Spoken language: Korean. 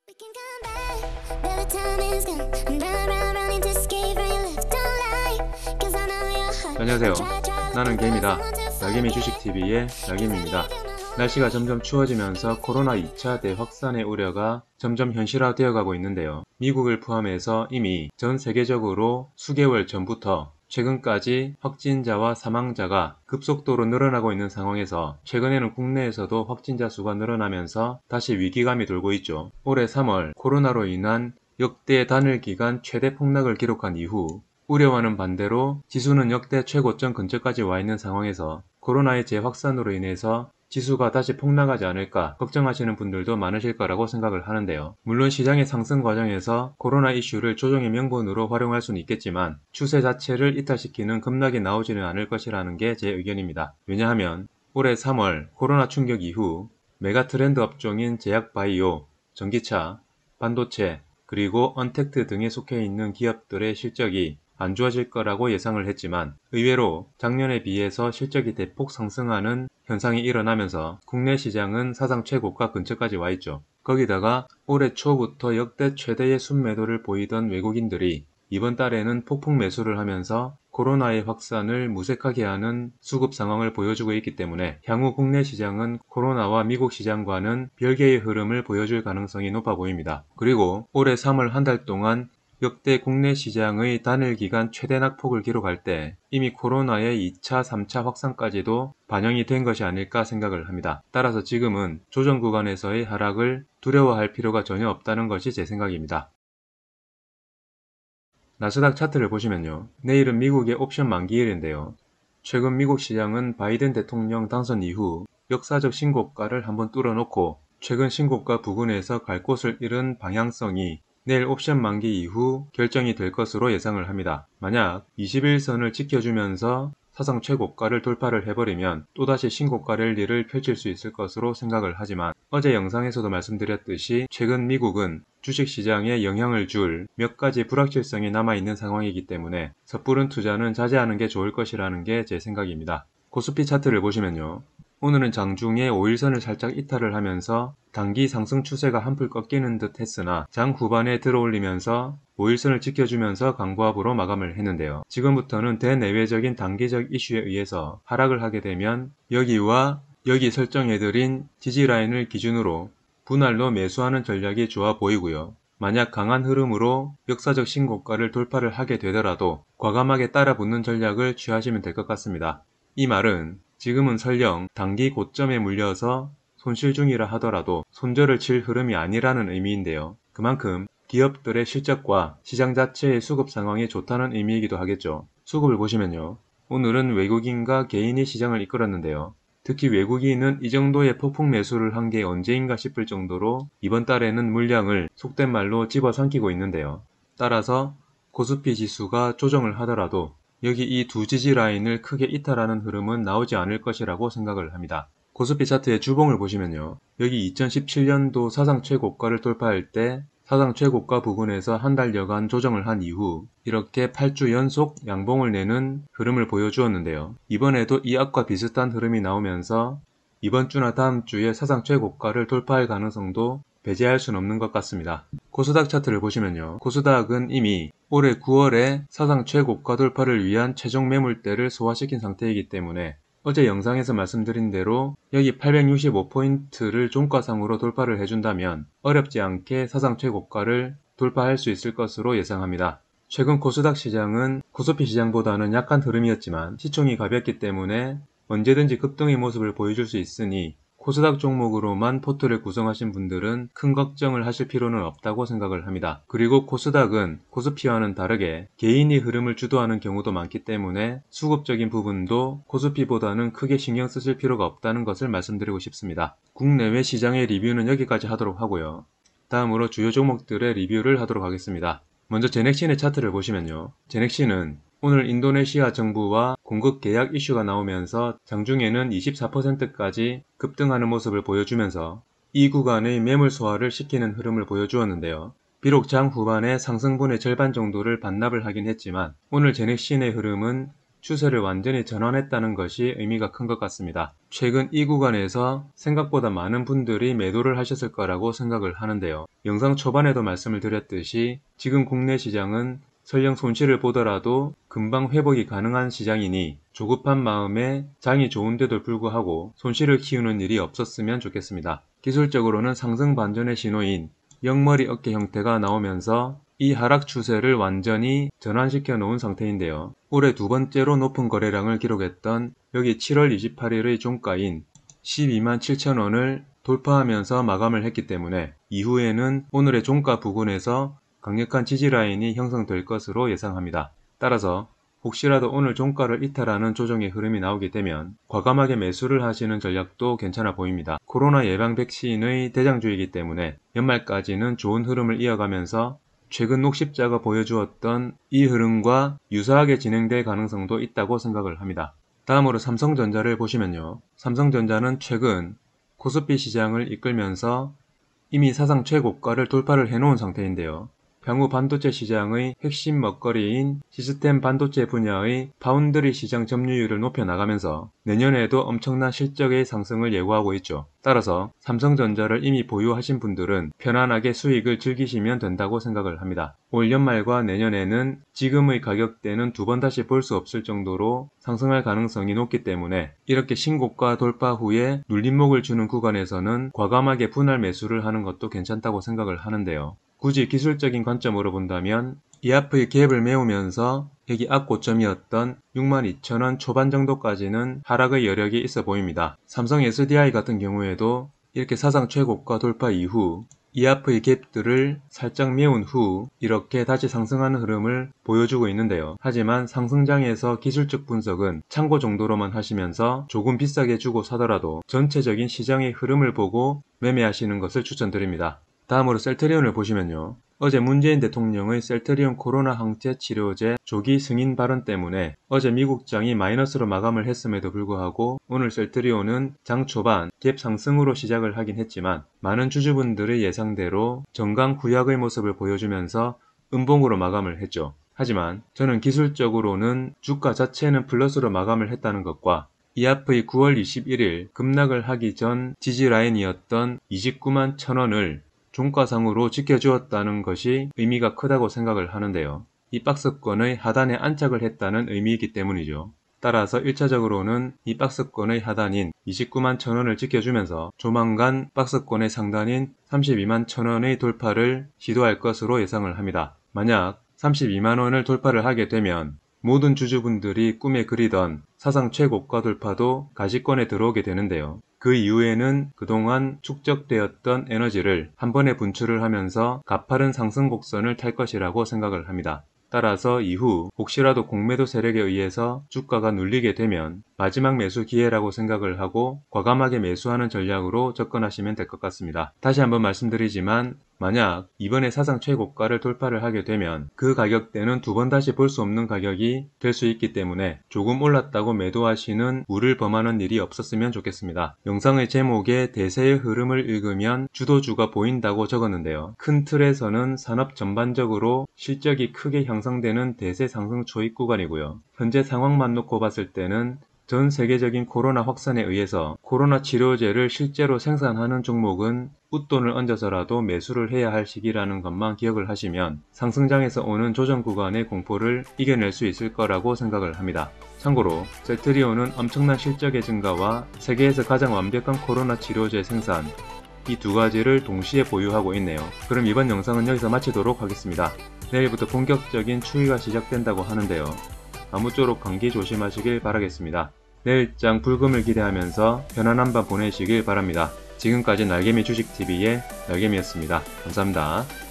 We can come back, but the time is gone. I'm running to escape from your left. Don't lie, 'cause I know your heart. 안녕하세요. 나는 개미다. 나개미 주식TV의 나개미입니다. 날씨가 점점 추워지면서 코로나 2차 대확산의 우려가 점점 현실화되어 가고 있는데요. 미국을 포함해서 이미 전 세계적으로 수개월 전부터 최근까지 확진자와 사망자가 급속도로 늘어나고 있는 상황에서 최근에는 국내에서도 확진자 수가 늘어나면서 다시 위기감이 돌고 있죠. 올해 3월 코로나로 인한 역대 단일 기간 최대 폭락을 기록한 이후 우려와는 반대로 지수는 역대 최고점 근처까지 와 있는 상황에서 코로나의 재확산으로 인해서 지수가 다시 폭락하지 않을까 걱정하시는 분들도 많으실 거라고 생각을 하는데요. 물론 시장의 상승 과정에서 코로나 이슈를 조정의 명분으로 활용할 수는 있겠지만 추세 자체를 이탈시키는 급락이 나오지는 않을 것이라는 게 제 의견입니다. 왜냐하면 올해 3월 코로나 충격 이후 메가 트렌드 업종인 제약바이오, 전기차, 반도체, 그리고 언택트 등에 속해 있는 기업들의 실적이 안 좋아질 거라고 예상을 했지만 의외로 작년에 비해서 실적이 대폭 상승하는 현상이 일어나면서 국내 시장은 사상 최고가 근처까지 와 있죠. 거기다가 올해 초부터 역대 최대의 순매도를 보이던 외국인들이 이번 달에는 폭풍 매수를 하면서 코로나의 확산을 무색하게 하는 수급 상황을 보여주고 있기 때문에 향후 국내 시장은 코로나와 미국 시장과는 별개의 흐름을 보여줄 가능성이 높아 보입니다. 그리고 올해 3월 한 달 동안 역대 국내 시장의 단일 기간 최대 낙폭을 기록할 때 이미 코로나의 2차, 3차 확산까지도 반영이 된 것이 아닐까 생각을 합니다. 따라서 지금은 조정 구간에서의 하락을 두려워할 필요가 전혀 없다는 것이 제 생각입니다. 나스닥 차트를 보시면요. 내일은 미국의 옵션 만기일인데요. 최근 미국 시장은 바이든 대통령 당선 이후 역사적 신고가를 한번 뚫어놓고 최근 신고가 부근에서 갈 곳을 잃은 방향성이 내일 옵션 만기 이후 결정이 될 것으로 예상을 합니다. 만약 21선을 지켜주면서 사상 최고가를 돌파를 해버리면 또다시 신고가 랠리를 펼칠 수 있을 것으로 생각을 하지만 어제 영상에서도 말씀드렸듯이 최근 미국은 주식시장에 영향을 줄 몇 가지 불확실성이 남아있는 상황이기 때문에 섣부른 투자는 자제하는 게 좋을 것이라는 게 제 생각입니다. 코스피 차트를 보시면요. 오늘은 장중에 5일선을 살짝 이탈을 하면서 단기 상승 추세가 한풀 꺾이는 듯 했으나 장 후반에 들어올리면서 5일선을 지켜주면서 강보합으로 마감을 했는데요. 지금부터는 대내외적인 단기적 이슈에 의해서 하락을 하게 되면 여기와 여기 설정해드린 지지라인을 기준으로 분할로 매수하는 전략이 좋아 보이고요. 만약 강한 흐름으로 역사적 신고가를 돌파를 하게 되더라도 과감하게 따라붙는 전략을 취하시면 될 것 같습니다. 이 말은 지금은 설령 단기 고점에 물려서 손실 중이라 하더라도 손절을 칠 흐름이 아니라는 의미인데요. 그만큼 기업들의 실적과 시장 자체의 수급 상황이 좋다는 의미이기도 하겠죠. 수급을 보시면요. 오늘은 외국인과 개인이 시장을 이끌었는데요. 특히 외국인은 이 정도의 폭풍 매수를 한 게 언제인가 싶을 정도로 이번 달에는 물량을 속된 말로 집어삼키고 있는데요. 따라서 코스피 지수가 조정을 하더라도 여기 이 두 지지 라인을 크게 이탈하는 흐름은 나오지 않을 것이라고 생각을 합니다. 코스피 차트의 주봉을 보시면요. 여기 2017년도 사상 최고가를 돌파할 때 사상 최고가 부근에서 한 달여간 조정을 한 이후 이렇게 8주 연속 양봉을 내는 흐름을 보여주었는데요. 이번에도 이 앞과 비슷한 흐름이 나오면서 이번 주나 다음 주에 사상 최고가를 돌파할 가능성도 배제할 수는 없는 것 같습니다. 코스닥 차트를 보시면요. 코스닥은 이미 올해 9월에 사상 최고가 돌파를 위한 최종 매물대를 소화시킨 상태이기 때문에 어제 영상에서 말씀드린 대로 여기 865포인트를 종가상으로 돌파를 해준다면 어렵지 않게 사상 최고가를 돌파할 수 있을 것으로 예상합니다. 최근 코스닥 시장은 코스피 시장보다는 약한 흐름이었지만 시총이 가볍기 때문에 언제든지 급등의 모습을 보여줄 수 있으니 코스닥 종목으로만 포트를 구성하신 분들은 큰 걱정을 하실 필요는 없다고 생각을 합니다. 그리고 코스닥은 코스피와는 다르게 개인이 흐름을 주도하는 경우도 많기 때문에 수급적인 부분도 코스피보다는 크게 신경 쓰실 필요가 없다는 것을 말씀드리고 싶습니다. 국내외 시장의 리뷰는 여기까지 하도록 하고요. 다음으로 주요 종목들의 리뷰를 하도록 하겠습니다. 먼저 제넥신의 차트를 보시면요. 제넥신은 오늘 인도네시아 정부와 공급 계약 이슈가 나오면서 장중에는 24%까지 급등하는 모습을 보여주면서 이 구간의 매물 소화를 시키는 흐름을 보여주었는데요. 비록 장 후반에 상승분의 절반 정도를 반납을 하긴 했지만 오늘 제넥신의 흐름은 추세를 완전히 전환했다는 것이 의미가 큰 것 같습니다. 최근 이 구간에서 생각보다 많은 분들이 매도를 하셨을 거라고 생각을 하는데요. 영상 초반에도 말씀을 드렸듯이 지금 국내 시장은 설령 손실을 보더라도 금방 회복이 가능한 시장이니 조급한 마음에 장이 좋은데도 불구하고 손실을 키우는 일이 없었으면 좋겠습니다. 기술적으로는 상승 반전의 신호인 영머리 어깨 형태가 나오면서 이 하락 추세를 완전히 전환시켜 놓은 상태인데요. 올해 두 번째로 높은 거래량을 기록했던 여기 7월 28일의 종가인 12만 7천원을 돌파하면서 마감을 했기 때문에 이후에는 오늘의 종가 부근에서 강력한 지지 라인이 형성될 것으로 예상합니다. 따라서 혹시라도 오늘 종가를 이탈하는 조정의 흐름이 나오게 되면 과감하게 매수를 하시는 전략도 괜찮아 보입니다. 코로나 예방 백신의 대장주이기 때문에 연말까지는 좋은 흐름을 이어가면서 최근 녹십자가 보여주었던 이 흐름과 유사하게 진행될 가능성도 있다고 생각을 합니다. 다음으로 삼성전자를 보시면요. 삼성전자는 최근 코스피 시장을 이끌면서 이미 사상 최고가를 돌파를 해놓은 상태인데요. 향후 반도체 시장의 핵심 먹거리인 시스템 반도체 분야의 파운드리 시장 점유율을 높여나가면서 내년에도 엄청난 실적의 상승을 예고하고 있죠. 따라서 삼성전자를 이미 보유하신 분들은 편안하게 수익을 즐기시면 된다고 생각을 합니다. 올 연말과 내년에는 지금의 가격대는 두 번 다시 볼 수 없을 정도로 상승할 가능성이 높기 때문에 이렇게 신고가 돌파 후에 눌림목을 주는 구간에서는 과감하게 분할 매수를 하는 것도 괜찮다고 생각을 하는데요. 굳이 기술적인 관점으로 본다면 이 앞의 갭을 메우면서 여기 앞고점이었던 62,000원 초반 정도까지는 하락의 여력이 있어 보입니다. 삼성 SDI 같은 경우에도 이렇게 사상 최고가 돌파 이후 이 앞의 갭들을 살짝 메운 후 이렇게 다시 상승하는 흐름을 보여주고 있는데요. 하지만 상승장에서 기술적 분석은 참고 정도로만 하시면서 조금 비싸게 주고 사더라도 전체적인 시장의 흐름을 보고 매매하시는 것을 추천드립니다. 다음으로 셀트리온을 보시면요. 어제 문재인 대통령의 셀트리온 코로나 항체 치료제 조기 승인 발언 때문에 어제 미국장이 마이너스로 마감을 했음에도 불구하고 오늘 셀트리온은 장 초반 갭 상승으로 시작을 하긴 했지만 많은 주주분들의 예상대로 정강 구약의 모습을 보여주면서 음봉으로 마감을 했죠. 하지만 저는 기술적으로는 주가 자체는 플러스로 마감을 했다는 것과 이 앞의 9월 21일 급락을 하기 전 지지 라인이었던 29만 1,000원을 종가상으로 지켜주었다는 것이 의미가 크다고 생각을 하는데요. 이 박스권의 하단에 안착을 했다는 의미이기 때문이죠. 따라서 1차적으로는 이 박스권의 하단인 29만 1,000원을 지켜주면서 조만간 박스권의 상단인 32만 1,000원의 돌파를 시도할 것으로 예상을 합니다. 만약 32만원을 돌파를 하게 되면 모든 주주분들이 꿈에 그리던 사상 최고가 돌파도 가시권에 들어오게 되는데요. 그 이후에는 그동안 축적되었던 에너지를 한 번에 분출을 하면서 가파른 상승 곡선을 탈 것이라고 생각을 합니다. 따라서 이후 혹시라도 공매도 세력에 의해서 주가가 눌리게 되면 마지막 매수 기회라고 생각을 하고 과감하게 매수하는 전략으로 접근하시면 될 것 같습니다. 다시 한번 말씀드리지만 만약 이번에 사상 최고가를 돌파를 하게 되면 그 가격대는 두 번 다시 볼 수 없는 가격이 될 수 있기 때문에 조금 올랐다고 매도하시는 우를 범하는 일이 없었으면 좋겠습니다. 영상의 제목에 대세의 흐름을 읽으면 주도주가 보인다고 적었는데요. 큰 틀에서는 산업 전반적으로 실적이 크게 향상되는 대세 상승 초입 구간이고요. 현재 상황만 놓고 봤을 때는 전 세계적인 코로나 확산에 의해서 코로나 치료제를 실제로 생산하는 종목은 웃돈을 얹어서라도 매수를 해야 할 시기라는 것만 기억을 하시면 상승장에서 오는 조정 구간의 공포를 이겨낼 수 있을 거라고 생각을 합니다. 참고로 셀트리온은 엄청난 실적의 증가와 세계에서 가장 완벽한 코로나 치료제 생산 이 두 가지를 동시에 보유하고 있네요. 그럼 이번 영상은 여기서 마치도록 하겠습니다. 내일부터 본격적인 추위가 시작된다고 하는데요. 아무쪼록 감기 조심하시길 바라겠습니다. 내일장 불금을 기대하면서 편안한 밤 보내시길 바랍니다. 지금까지 날개미 주식TV의 날개미였습니다. 감사합니다.